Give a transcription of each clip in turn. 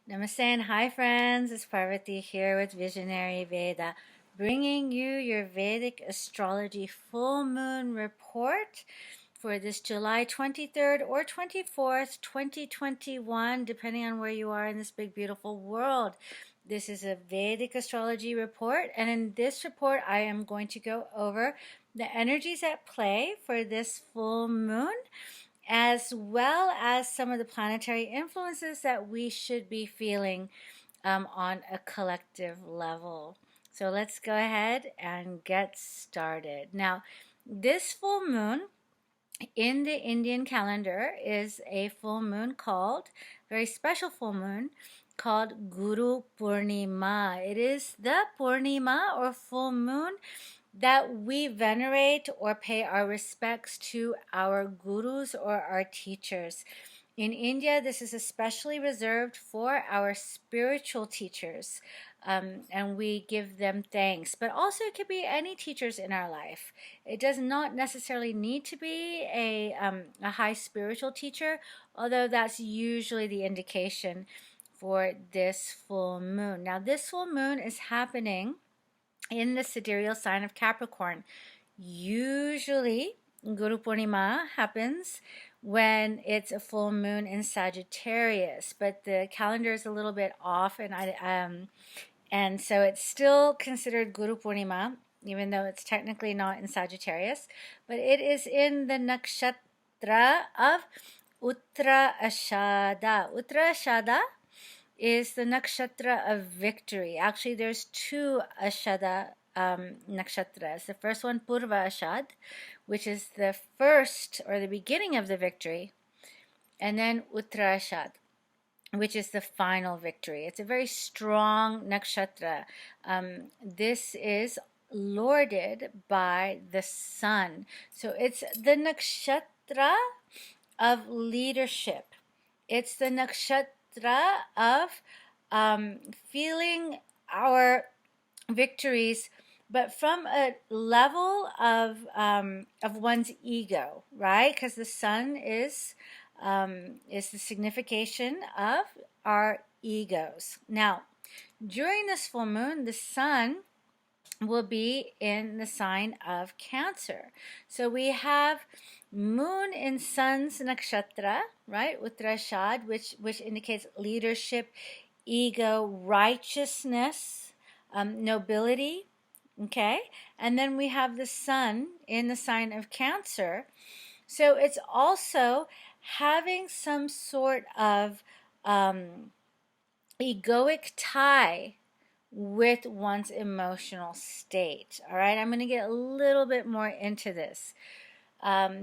Namaste and hi friends, it's Parvati here with Visionary Veda, bringing you your Vedic astrology full moon report for this July 23rd or 24th, 2021, depending on where you are in this big beautiful world. This is a Vedic astrology report, and in this report I am going to go over the energies at play for this full moon, as well as some of the planetary influences that we should be feeling on a collective level. So let's go ahead and get started. Now, this full moon in the Indian calendar is a full moon called, very special full moon, called Guru Purnima. It is the Purnima or full moon that we venerate or pay our respects to our gurus or our teachers. In India, this is especially reserved for our spiritual teachers, and we give them thanks. But also it could be any teachers in our life. It does not necessarily need to be a high spiritual teacher, although that's usually the indication for this full moon. Now, this full moon is happening in the sidereal sign of Capricorn. Usually, Guru Purnima happens when it's a full moon in Sagittarius, but the calendar is a little bit off, and so it's still considered Guru Purnima, even though it's technically not in Sagittarius, but it is in the Nakshatra of Uttara Ashada. Uttara Ashada is the nakshatra of victory. Actually, there's two Ashada nakshatras. The first one, Purva Ashad, which is the first or the beginning of the victory, and then Uttara Ashad, which is the final victory. It's a very strong nakshatra. This is lorded by the sun. So it's the nakshatra of leadership. It's the nakshatra of feeling our victories, but from a level of one's ego, right? Because the sun is the signification of our egos. Now, during this full moon, the sun will be in the sign of Cancer. So we have moon in sun's nakshatra, right? Uttarashad, which indicates leadership, ego, righteousness, nobility. Okay, and then we have the sun in the sign of Cancer. So it's also having some sort of egoic tie with one's emotional state. All right, I'm going to get a little bit more into this.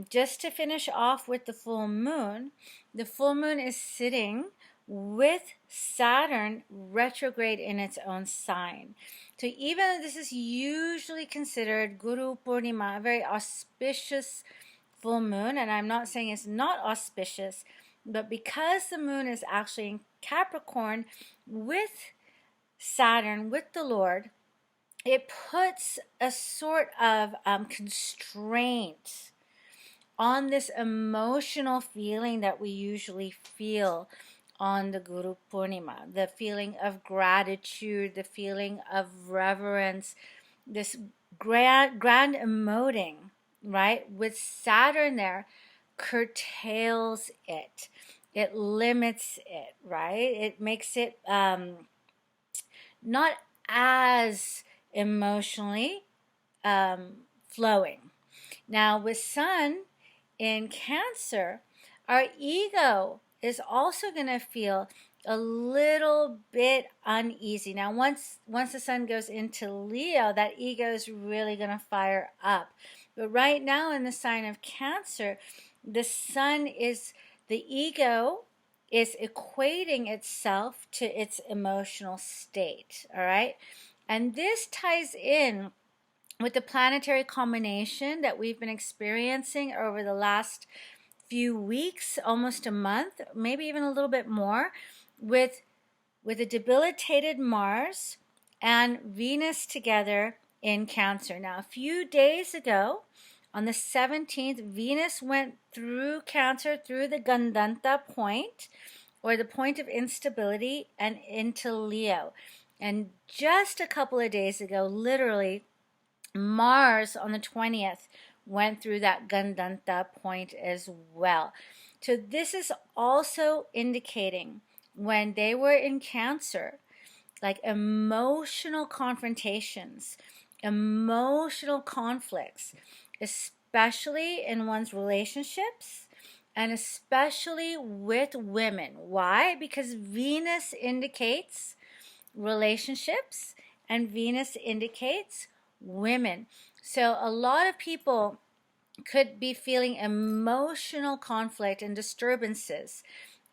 Just to finish off with the full moon is sitting with Saturn retrograde in its own sign. So even though this is usually considered Guru Purnima, a very auspicious full moon, and I'm not saying it's not auspicious, but because the moon is actually in Capricorn with Saturn, with the Lord, it puts a sort of constraint on this emotional feeling that we usually feel on the Guru Purnima, the feeling of gratitude, the feeling of reverence, this grand emoting, right? With Saturn there, curtails it. It limits it, right? It makes it not as emotionally flowing. Now, with Sun in Cancer, our ego is also going to feel a little bit uneasy. Now, once the sun goes into Leo, that ego is really going to fire up. But right now in the sign of Cancer, the sun is, the ego is equating itself to its emotional state, all right? And this ties in with the planetary combination that we've been experiencing over the last few weeks, almost a month, maybe even a little bit more, with a debilitated Mars and Venus together in Cancer. Now, a few days ago, on the 17th, Venus went through Cancer, through the Gandanta point, or the point of instability, and into Leo. And just a couple of days ago, literally, Mars on the 20th went through that Gandanta point as well. So this is also indicating when they were in Cancer, like emotional confrontations, emotional conflicts, especially in one's relationships and especially with women. Why? Because Venus indicates relationships and Venus indicates women. So a lot of people could be feeling emotional conflict and disturbances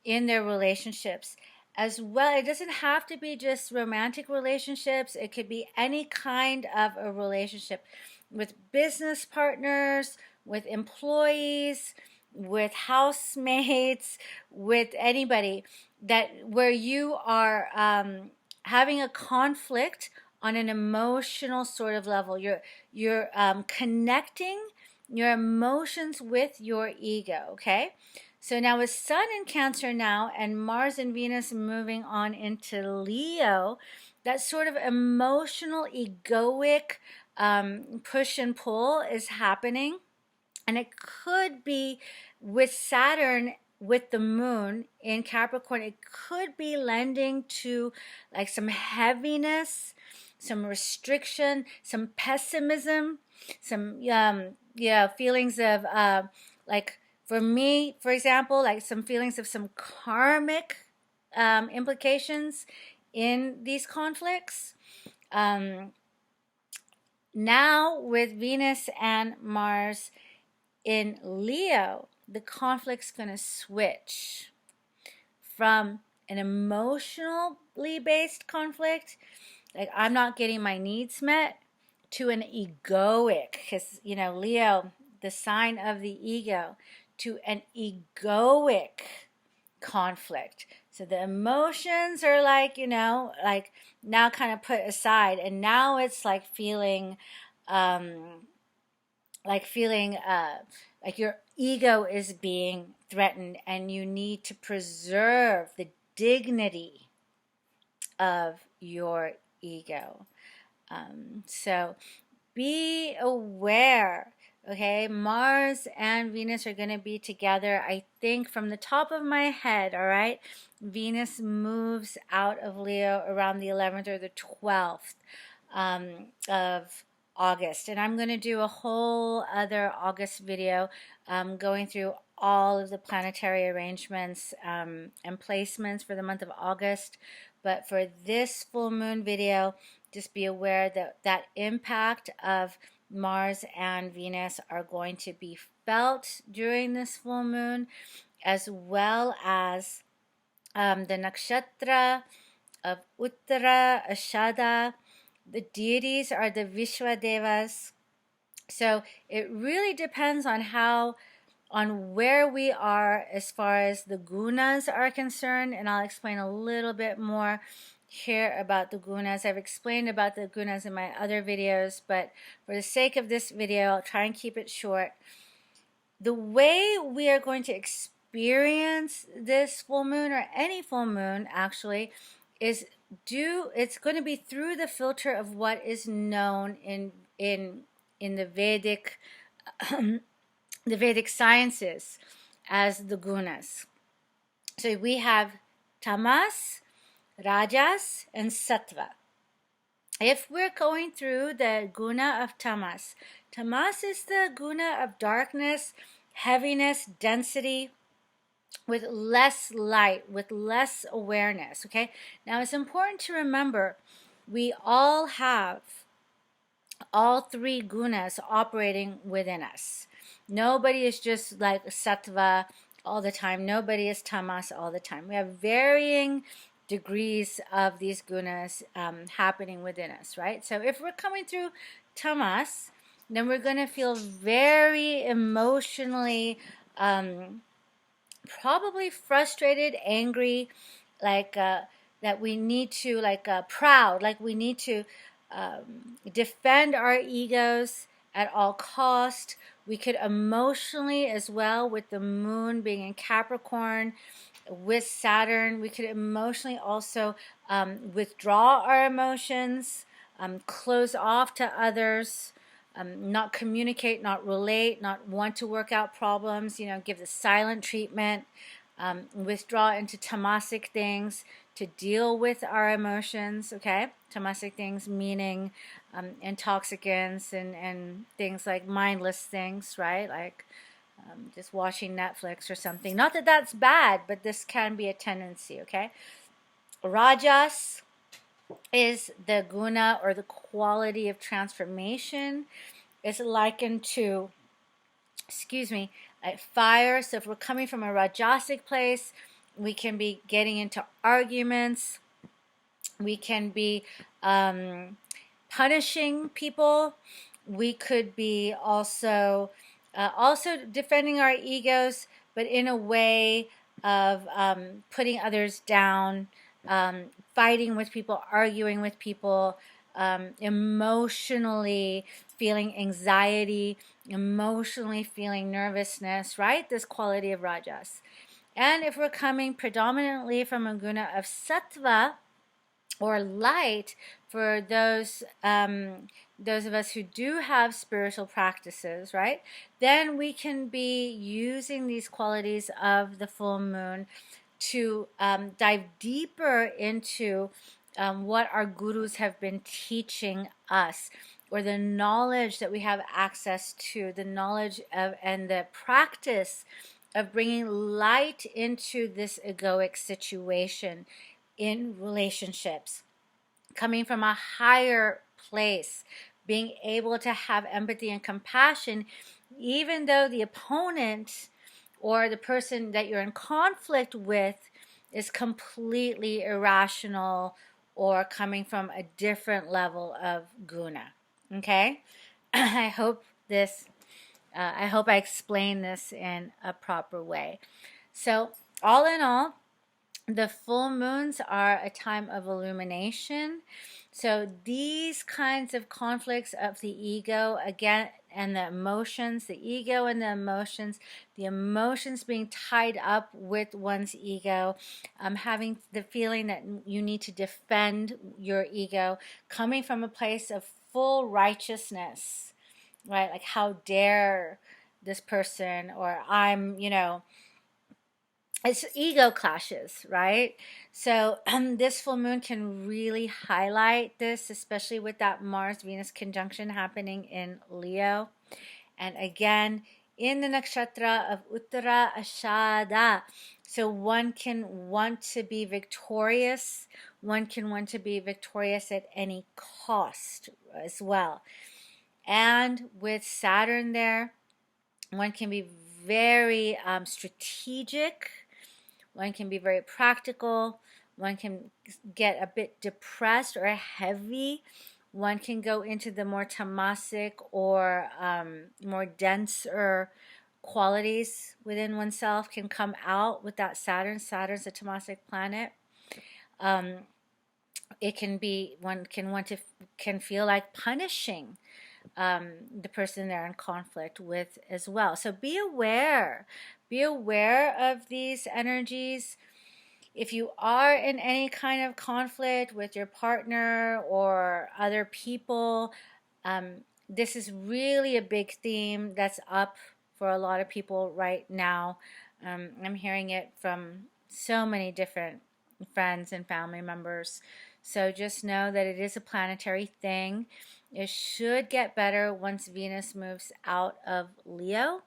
in their relationships as well. It doesn't have to be just romantic relationships. It could be any kind of a relationship with business partners, with employees, with housemates, with anybody that where you are having a conflict on an emotional sort of level. You're connecting your emotions with your ego, okay? So now with Sun in Cancer now and Mars and Venus moving on into Leo, that sort of emotional, egoic push and pull is happening. And it could be with Saturn with the moon in Capricorn, it could be lending to like some heaviness, some restriction, some pessimism, some feelings of like for me, for example, like some feelings of some karmic implications in these conflicts. Now with Venus and Mars in Leo, the conflict's going to switch from an emotionally based conflict, like I'm not getting my needs met, to an egoic, because, you know, Leo, the sign of the ego, to an egoic conflict. So the emotions are like, you know, like now kind of put aside, and now it's like feeling like your ego is being threatened and you need to preserve the dignity of your ego. So be aware, okay? Mars and Venus are going to be together, I think, from the top of my head, all right? Venus moves out of Leo around the 11th or the 12th of August, and I'm going to do a whole other August video going through all of the planetary arrangements and placements for the month of August. But for this full moon video, just be aware that that impact of Mars and Venus are going to be felt during this full moon, as well as the Nakshatra of Uttara Ashada. The deities are the Vishwa Devas. So it really depends on where we are as far as the gunas are concerned, and I'll explain a little bit more here about the gunas. I've explained about the gunas in my other videos, but for the sake of this video, I'll try and keep it short. The way we are going to experience this full moon, or any full moon actually, is it's going to be through the filter of what is known in the Vedic the Vedic sciences as the gunas. So we have tamas, rajas, and sattva. If we're going through the guna of tamas, tamas is the guna of darkness, heaviness, density, with less light, with less awareness, okay? Now it's important to remember we all have all three gunas operating within us. Nobody is just like sattva all the time. Nobody is tamas all the time. We have varying degrees of these gunas happening within us, right? So if we're coming through tamas, then we're going to feel very emotionally probably frustrated, angry, like that we need to, like proud, like we need to defend our egos at all cost. We could emotionally as well, with the moon being in Capricorn, with Saturn, we could emotionally also withdraw our emotions, close off to others, not communicate, not relate, not want to work out problems, give the silent treatment, withdraw into tamasic things to deal with our emotions, okay? Tamasic things meaning intoxicants and things like mindless things, right? Like just watching Netflix or something. Not that that's bad, but this can be a tendency, okay? Rajas is the guna or the quality of transformation. It's likened to, like fire. So if we're coming from a rajasic place, we can be getting into arguments. We can be punishing people. We could be also defending our egos, but in a way of putting others down, fighting with people, arguing with people, emotionally feeling anxiety, emotionally feeling nervousness, right? This quality of rajas. And if we're coming predominantly from a guna of sattva, or light, for those of us who do have spiritual practices, right? Then we can be using these qualities of the full moon to dive deeper into what our gurus have been teaching us, or the knowledge that we have access to, the knowledge of and the practice of bringing light into this egoic situation in relationships, coming from a higher place, being able to have empathy and compassion, even though the opponent or the person that you're in conflict with is completely irrational or coming from a different level of guna. Okay? I hope I explain this in a proper way. So, all in all, the full moons are a time of illumination. So these kinds of conflicts of the ego, again, and the emotions, the ego and the emotions being tied up with one's ego, having the feeling that you need to defend your ego, coming from a place of full righteousness, right? Like, how dare this person, or I'm, it's ego clashes, right? So this full moon can really highlight this, especially with that Mars-Venus conjunction happening in Leo. And again, in the Nakshatra of Uttara Ashada. So one can want to be victorious. One can want to be victorious at any cost as well. And with Saturn there, one can be very strategic. One can be very practical. One can get a bit depressed or heavy. One can go into the more tamasic or more denser qualities within oneself, can come out with that Saturn. Saturn's a tamasic planet. It can be, one can feel like punishing the person they're in conflict with as well. So be aware of these energies. If you are in any kind of conflict with your partner or other people, this is really a big theme that's up for a lot of people right now. I'm hearing it from so many different friends and family members. So just know that it is a planetary thing. It should get better once Venus moves out of Leo.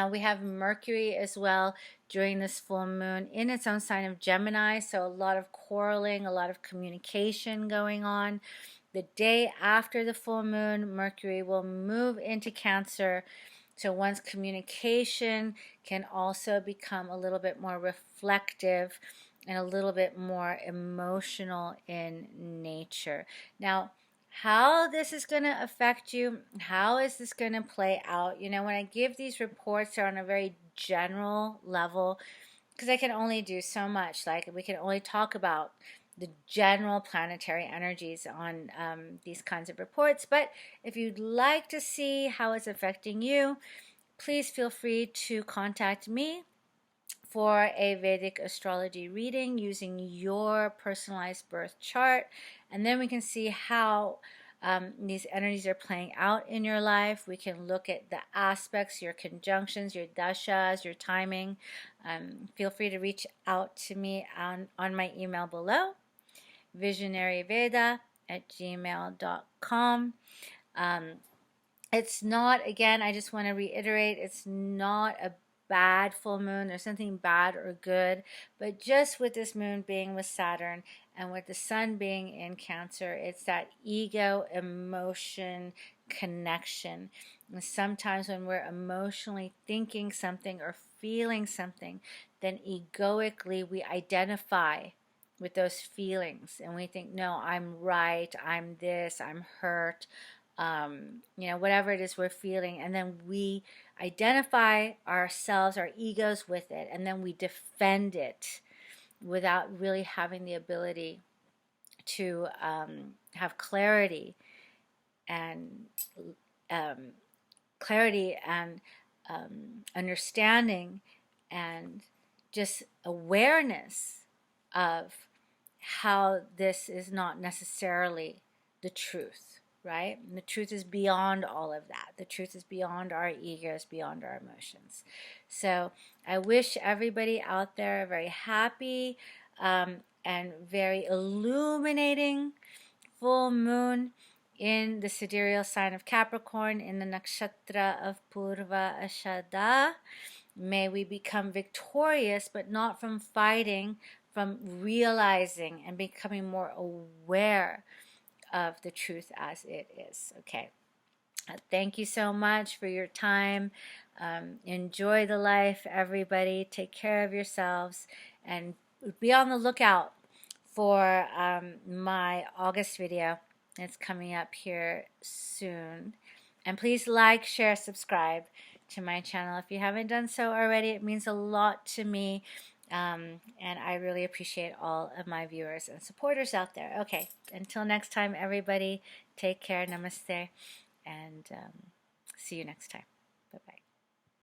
We have Mercury as well during this full moon in its own sign of Gemini. So a lot of quarreling, a lot of communication going on. The day after the full moon, Mercury will move into Cancer. So one's communication can also become a little bit more reflective and a little bit more emotional in nature. Now, how this is going to affect you, how is this going to play out? When I give these reports, they're on a very general level because I can only do so much. Like, we can only talk about the general planetary energies on these kinds of reports. But if you'd like to see how it's affecting you, please feel free to contact me for a Vedic astrology reading using your personalized birth chart, and then we can see how these energies are playing out in your life. We can look at the aspects, your conjunctions, your dashas, your timing. Feel free to reach out to me on my email below, visionaryveda@gmail.com. It's not, again, I just want to reiterate, it's not a bad full moon. There's something bad or good, but just with this moon being with Saturn and with the sun being in Cancer, it's that ego emotion connection. And sometimes when we're emotionally thinking something or feeling something, then egoically we identify with those feelings and we think, no, I'm right, I'm this, I'm hurt, whatever it is we're feeling, and then we identify ourselves, our egos with it, and then we defend it without really having the ability to have clarity and understanding and just awareness of how this is not necessarily the truth, right? And the truth is beyond all of that. The truth is beyond our egos, beyond our emotions. So I wish everybody out there a very happy and very illuminating full moon in the sidereal sign of Capricorn, in the Nakshatra of Uttara Ashada. May we become victorious, but not from fighting, from realizing and becoming more aware of the truth as it is. Okay. Thank you so much for your time. Enjoy the life, everybody. Take care of yourselves and be on the lookout for my August video. It's coming up here soon. And please like, share, subscribe to my channel if you haven't done so already. It means a lot to me. And I really appreciate all of my viewers and supporters out there. Okay, until next time, everybody, take care. Namaste. And see you next time. Bye-bye.